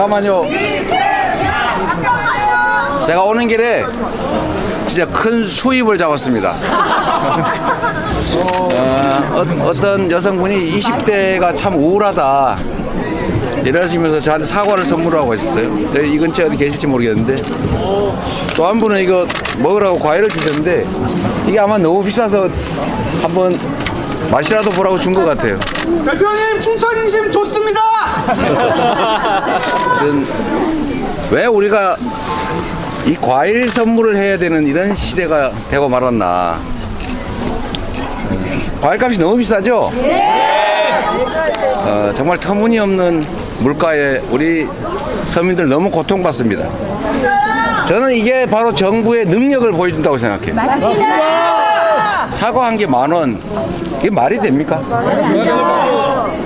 잠깐만요. 제가 오는 길에 진짜 큰 수입을 잡았습니다. 어떤 여성분이 20대가 참 우울하다 이러시면서 저한테 사과를 선물하고 있었어요. 이 근처에 어디 계실지 모르겠는데, 또 한 분은 이거 먹으라고 과일을 주셨는데 이게 아마 너무 비싸서 한번 맛이라도 보라고 준 것 같아요. 대표님 춘천 인심 좋습니다. 왜 우리가 이 과일 선물을 해야 되는 이런 시대가 되고 말았나. 과일값이 너무 비싸죠? 정말 터무니없는 물가에 우리 서민들 너무 고통받습니다. 저는 이게 바로 정부의 능력을 보여준다고 생각해요. 사과 한 개 10,000원, 이게 말이 됩니까?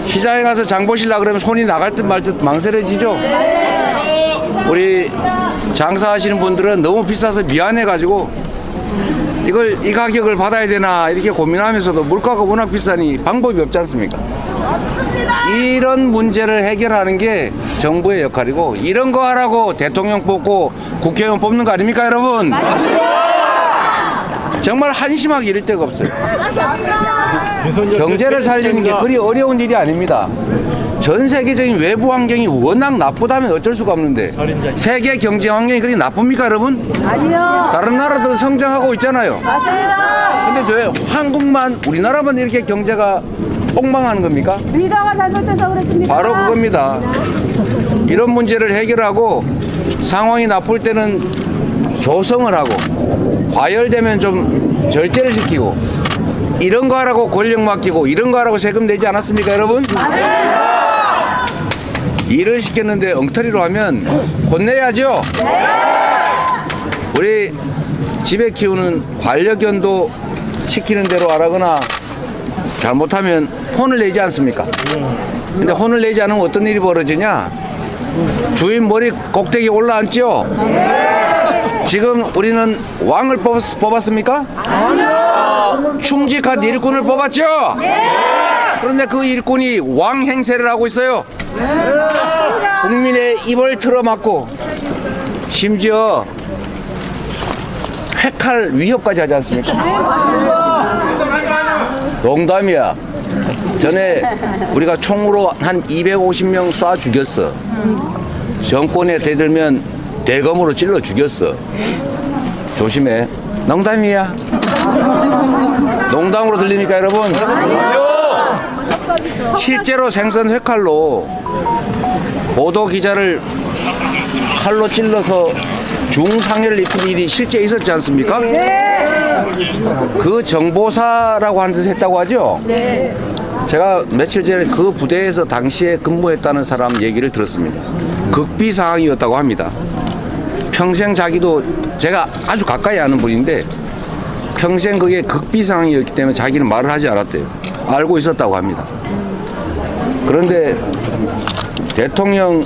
시장에 가서 장 보시려고 그러면 손이 나갈 듯 말 듯 망설여지죠? 우리 장사하시는 분들은 너무 비싸서 미안해가지고 이 가격을 받아야 되나 이렇게 고민하면서도 물가가 워낙 비싸니 방법이 없지 않습니까? 이런 문제를 해결하는 게 정부의 역할이고, 이런 거 하라고 대통령 뽑고 국회의원 뽑는 거 아닙니까, 여러분? 정말 한심하게 이럴 데가 없어요. 경제를 살리는 게 그리 어려운 일이 아닙니다. 전 세계적인 외부 환경이 워낙 나쁘다면 어쩔 수가 없는데, 세계 경제 환경이 그리 나쁩니까, 여러분? 아니요. 다른 나라들은 성장하고 있잖아요. 맞습니다. 근데 왜 한국만, 우리나라만 이렇게 경제가 폭망하는 겁니까? 리더가 잘못돼서 그렇습니다. 바로 그겁니다. 이런 문제를 해결하고, 상황이 나쁠 때는 조성을 하고, 과열되면 좀 절제를 시키고, 이런 거 하라고 권력 맡기고, 이런 거 하라고 세금 내지 않았습니까, 여러분? 일을 시켰는데 엉터리로 하면 혼내야죠. 우리 집에 키우는 반려견도 시키는 대로 안 하거나 잘못하면 혼을 내지 않습니까? 근데 혼을 내지 않으면 어떤 일이 벌어지냐? 주인 머리 꼭대기에 올라앉죠? 지금 우리는 왕을 뽑았습니까? 아니요. 충직한 일꾼을 뽑았죠? 그런데 그 일꾼이 왕 행세를 하고 있어요. 국민의 입을 틀어막고 심지어 회칼 위협까지 하지 않습니까? 농담이야. 전에 우리가 총으로 한 250명 쏴 죽였어. 정권에 대들면 대검으로 찔러 죽였어. 조심해. 농담이야. 농담으로 들립니까, 여러분? 실제로 생선 회칼로 보도 기자를 칼로 찔러서 중상해를 입힌 일이 실제 있었지 않습니까? 그 정보사라고 하는 데서 했다고 하죠? 네. 제가 며칠 전에 그 부대에서 당시에 근무했다는 사람 얘기를 들었습니다. 극비 상황이었다고 합니다. 평생 자기도, 제가 아주 가까이 아는 분인데 평생 그게 극비 상황이었기 때문에 자기는 말을 하지 않았대요. 알고 있었다고 합니다. 그런데 대통령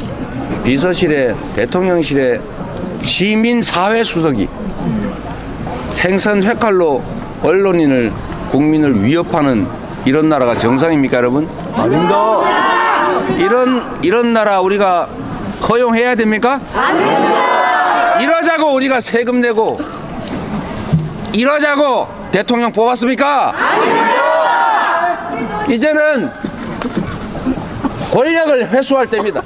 비서실에, 대통령실에 시민사회 수석이 생선 회칼로 언론인을, 국민을 위협하는 이런 나라가 정상입니까, 여러분? 아닙니다. 이런 나라 우리가 허용해야 됩니까? 아닙니다. 이러자고 우리가 세금 내고, 이러자고 대통령 뽑았습니까? 아닙니다. 이제는 권력을 회수할 때입니다.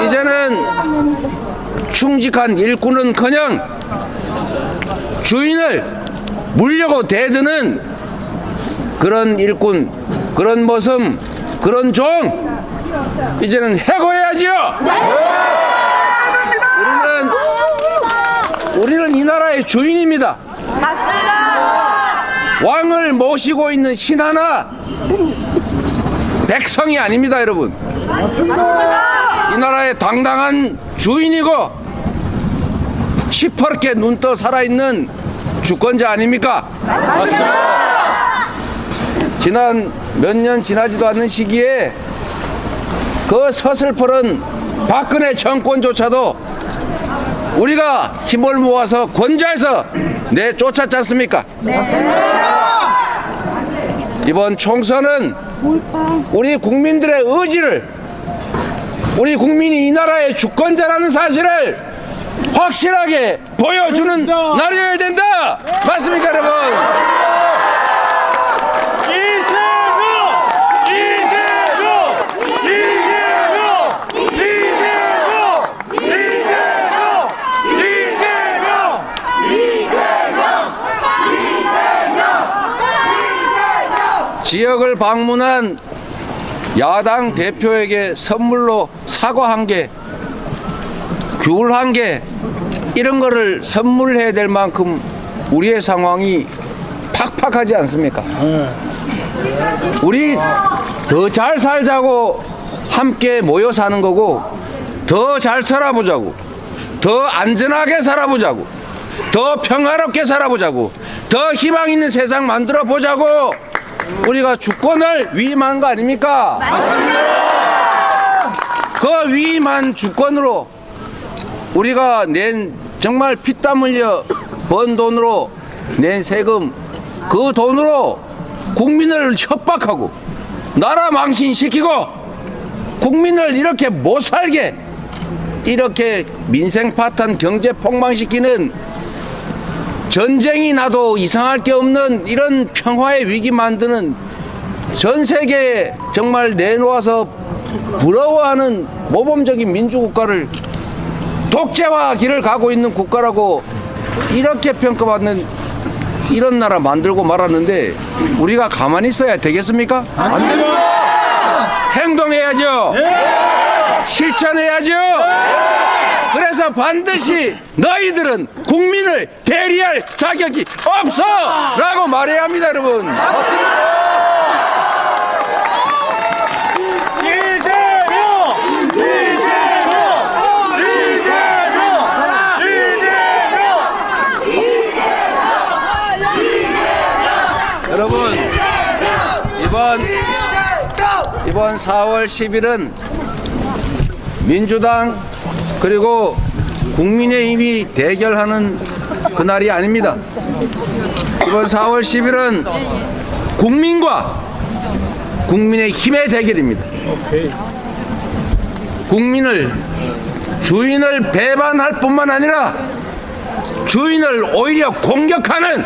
이제는 충직한 일꾼은커녕 주인을 물려고 대드는 그런 일꾼, 그런 모습, 그런 종 이제는 해고해야지요. 우리는 이 나라의 주인입니다. 왕을 모시고 있는 신 하나, 백성이 아닙니다, 여러분. 이 나라의 당당한 주인이고 시퍼렇게 눈 떠 살아있는 주권자 아닙니까? 지난 몇 년 지나지도 않는 시기에 그 서슬퍼런 박근혜 정권조차도 우리가 힘을 모아서 권좌해서 내쫓았지 않습니까? 이번 총선은 우리 국민들의 의지를 우리 국민이 이 나라의 주권자라는 사실을 확실하게 보여주는 날이어야 된다. 맞습니까, 여러분? 지역을 방문한 야당 대표에게 선물로 사과 한 개, 귤 한 개, 이런 거를 선물해야 될 만큼 우리의 상황이 팍팍하지 않습니까? 우리 더 잘 살자고 함께 모여 사는 거고, 더 잘 살아보자고, 더 안전하게 살아보자고, 더 평화롭게 살아보자고, 더 희망 있는 세상 만들어 보자고 우리가 주권을 위임한 거 아닙니까? 맞습니다. 그 위임한 주권으로 우리가 낸 정말 피땀 흘려 번 돈으로 낸 세금, 그 돈으로 국민을 협박하고 나라 망신시키고 국민을 이렇게 못 살게, 이렇게 민생 파탄 경제 폭망시키는, 전쟁이 나도 이상할 게 없는 이런 평화의 위기 만드는, 전 세계에 정말 내놓아서 부러워하는 모범적인 민주국가를 독재화 길을 가고 있는 국가라고 이렇게 평가받는 이런 나라 만들고 말았는데 우리가 가만히 있어야 되겠습니까? 안 됩니다. 행동해야죠. 실천해야죠. 그래서 반드시 너희들은 국민을 대리할 자격이 없어! 라고 말해야 합니다, 여러분. 여러분, 이번 4월 10일은 민주당 그리고 국민의힘이 대결하는 그날이 아닙니다. 이번 4월 10일은 국민과 국민의힘의 대결입니다. 주인을 배반할 뿐만 아니라 주인을 오히려 공격하는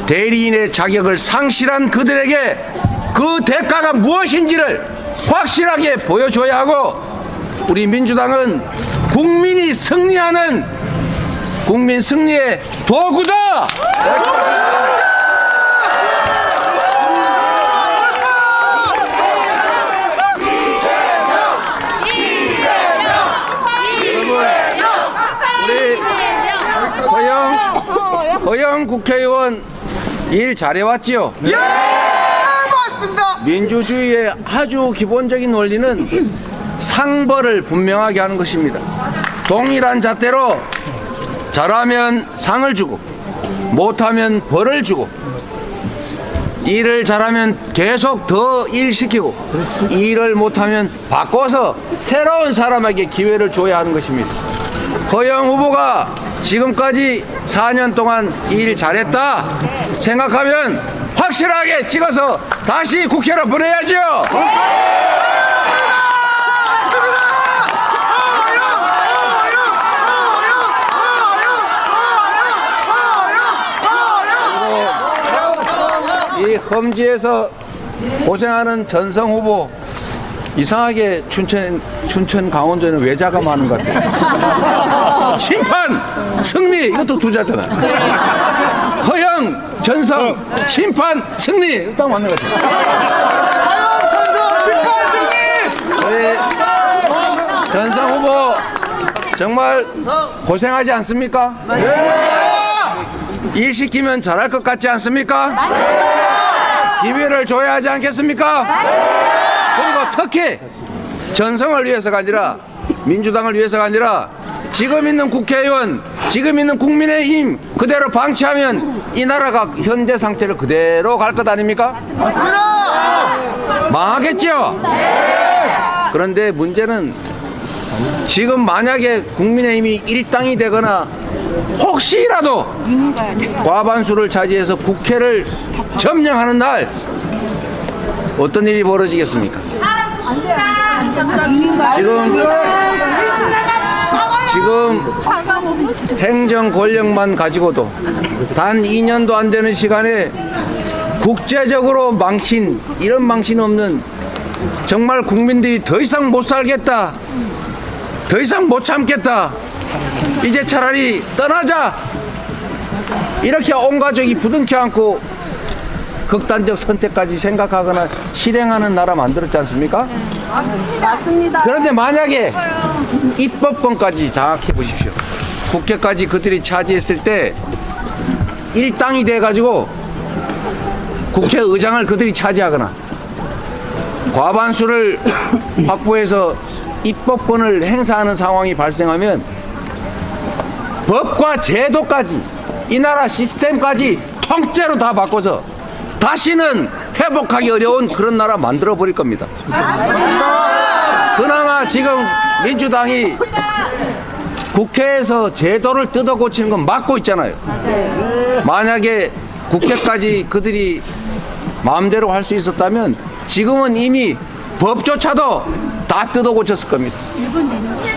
대리인의 자격을 상실한 그들에게 그 대가가 무엇인지를 확실하게 보여줘야 하고, 우리 민주당은 국민이 승리하는 국민 승리의 도구다. 우리 허영 국회의원 일 잘해왔지요? 예, 맞습니다. 민주주의의 아주 기본적인 원리는 상벌을 분명하게 하는 것입니다. 동일한 잣대로 잘하면 상을 주고 못하면 벌을 주고, 일을 잘하면 계속 더 일시키고, 일을 못하면 바꿔서 새로운 사람에게 기회를 줘야 하는 것입니다. 허영 후보가 지금까지 4년 동안 일 잘했다 생각하면 확실하게 찍어서 다시 국회로 보내야죠. 이 험지에서 고생하는 전성 후보, 이상하게 춘천 강원도에는 외자가 많은 것 같아요. 심판 승리, 이것도 두 자잖아. 허영 전성 심판 승리, 딱 맞는 것 같아요. 하영 전성 심판 승리. 우리 전성 후보 정말 고생하지 않습니까? 일 시키면 잘할 것 같지 않습니까? 기회를 줘야 하지 않겠습니까? 그리고 특히 전성을 위해서가 아니라, 민주당을 위해서가 아니라, 지금 있는 국회의원, 지금 있는 국민의힘 그대로 방치하면 이 나라가 현재 상태를 그대로 갈 것 아닙니까? 맞습니다. 망하겠죠? 그런데 문제는 지금 만약에 국민의힘이 일당이 되거나 혹시라도 과반수를 차지해서 국회를 점령하는 날 어떤 일이 벌어지겠습니까? 지금 행정 권력만 가지고도 단 2년도 안 되는 시간에 국제적으로 망신, 이런 망신 없는, 정말 국민들이 더 이상 못 살겠다, 더 이상 못 참겠다, 이제 차라리 떠나자, 이렇게 온 가족이 부둥켜 안고 극단적 선택까지 생각하거나 실행하는 나라 만들었지 않습니까? 맞습니다. 그런데 만약에 입법권까지 장악해 보십시오. 국회까지 그들이 차지했을 때 일당이 돼가지고 국회의장을 그들이 차지하거나 과반수를 확보해서 입법권을 행사하는 상황이 발생하면 법과 제도까지, 이 나라 시스템까지 통째로 다 바꿔서 다시는 회복하기 어려운 그런 나라 만들어 버릴 겁니다. 그나마 지금 민주당이 국회에서 제도를 뜯어 고치는 건 막고 있잖아요. 만약에 국회까지 그들이 마음대로 할 수 있었다면 지금은 이미 법조차도 다 뜯어 고쳤을 겁니다.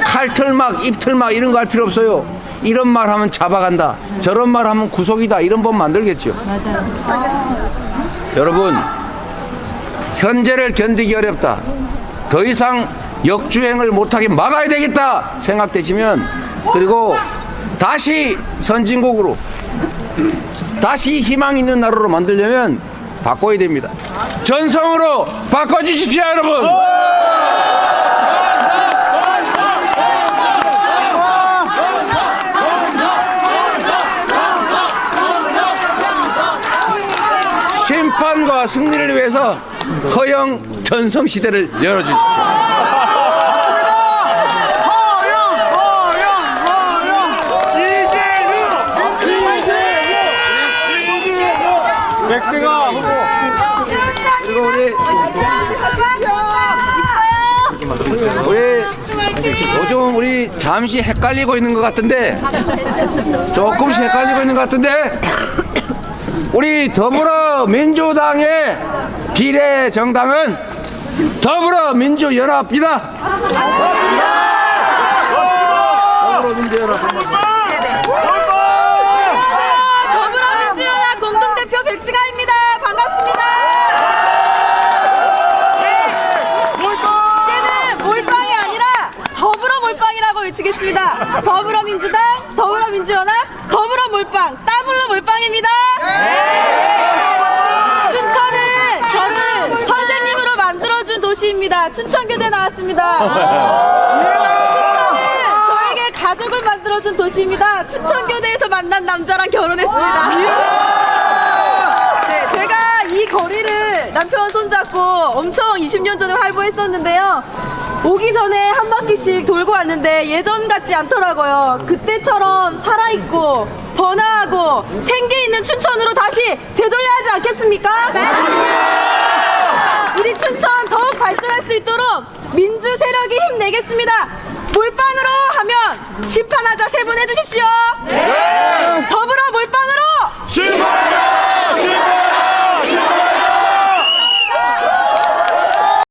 칼틀막, 입틀막 이런 거 할 필요 없어요. 이런 말 하면 잡아간다, 저런 말 하면 구속이다, 이런 법 만들겠죠. 여러분, 현재를 견디기 어렵다, 더 이상 역주행을 못하게 막아야 되겠다 생각되시면, 그리고 다시 선진국으로, 다시 희망 있는 나라로 만들려면 바꿔야 됩니다. 전성으로 바꿔주십시오, 여러분. 심판과 승리를 위해서 허영 전성 시대를 열어주십시오. 백승아 후보. 그리고 우리 요즘 우리 잠시 헷갈리고 있는 것 같은데, 조금씩 헷갈리고 있는 것 같은데, 우리 더불어민주당의 비례 정당은 더불어민주연합이다. 더불어민주연합. 더불어민주연합 공동대표 백승아입니다. 반갑습니다. 이제는 몰빵이 아니라 더불어 몰빵이라고 외치겠습니다. 더불어민주당, 더불어민주연합, 더불어 몰빵, 따블로 몰빵입니다. 춘천은 저를 선생님으로 만들어준 도시입니다. 춘천교대 나왔습니다. 춘천은 저에게 가족을 만들어준 도시입니다. 춘천교대에서 만난 남자랑 결혼했습니다. 네, 제가 이 거리를 남편 손잡고 엄청 20년 전에 활보했었는데요. 오기 전에 한 바퀴씩 돌고 왔는데 예전 같지 않더라고요. 그때처럼 살아있고 번화하고 생기 있는 춘천으로 다시 되돌려야 하지 않겠습니까? 우리 춘천 더욱 발전할 수 있도록 민주 세력이 힘내겠습니다. 몰빵으로 하면 심판하자 3번 해주십시오.